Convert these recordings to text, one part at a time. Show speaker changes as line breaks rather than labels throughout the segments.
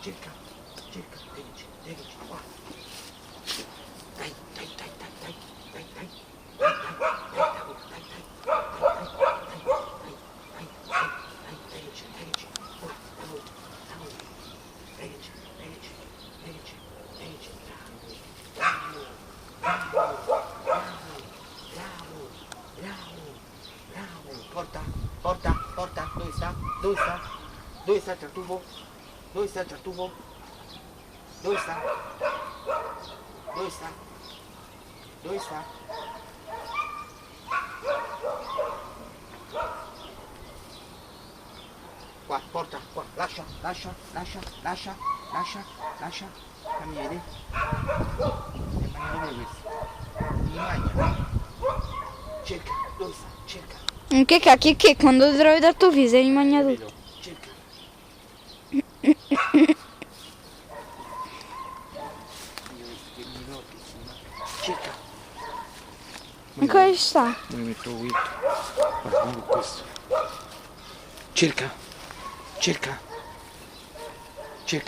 cerca, leggi, qua. Dai, porta, dove sta? Dove sta il tartufo? Dove sta il tartufo? Dove sta? Qua, porta, qua, lascia, fammi vedere. Che mangiare questo? Mi mangia. Cerca, dove sta? Cerca.
Che cacchio, che quando ti trovi tartufi se li mangia tutti.
Cerca. Cerca.
Ancora ci sta.
Mi metto qui. Guarda questo. Cerca.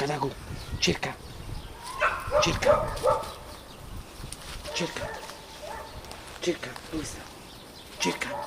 Dago. Cerca. Dove sta? Cerca.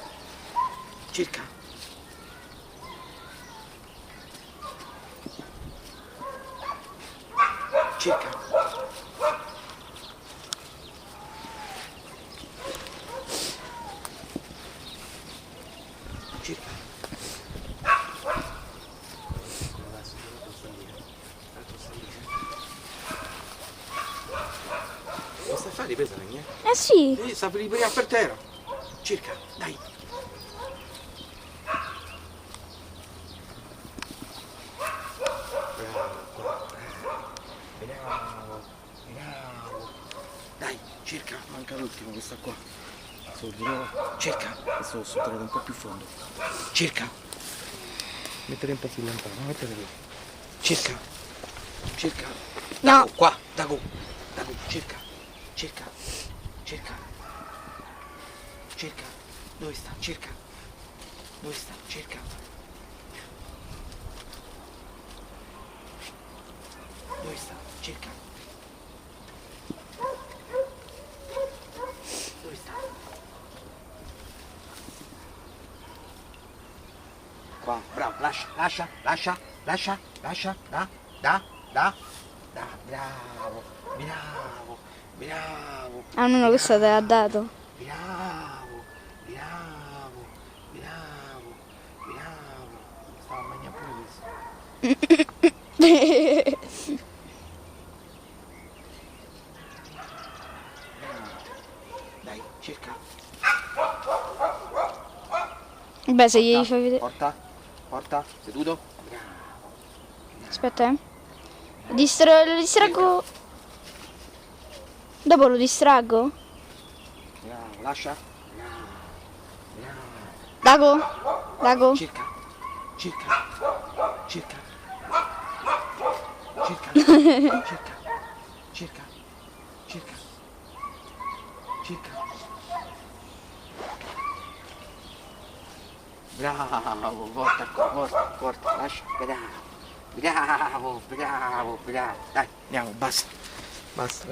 Lo stai a fare ripresa, Nagni?
Sì.
Sta per riprendere per terra. Cerca, dai. Bravo. Dai, cerca, manca l'ultimo, questa qua. Cerca, questo l'ho sottratto un po' più fondo. Cerca. Mettere un po' più lontano, mettere qui. Cerca.
No.
Qua, Dago, cerca. Dove sta? Cerca. Dove sta? Cerca. Qua, bravo, lascia, da, bravo.
Almeno questo te l'ha dato.
Bravo. Stavo a mangiare pure questo. Dai, cerca.
Beh, se gli fai vedere.
Porta, seduto. Bravo.
Aspetta, lo distraggo. Dopo lo distraggo.
Bravo, lascia.
Dago.
Cerca. Bravo, porta, lascia, bravo, dai, andiamo, basta.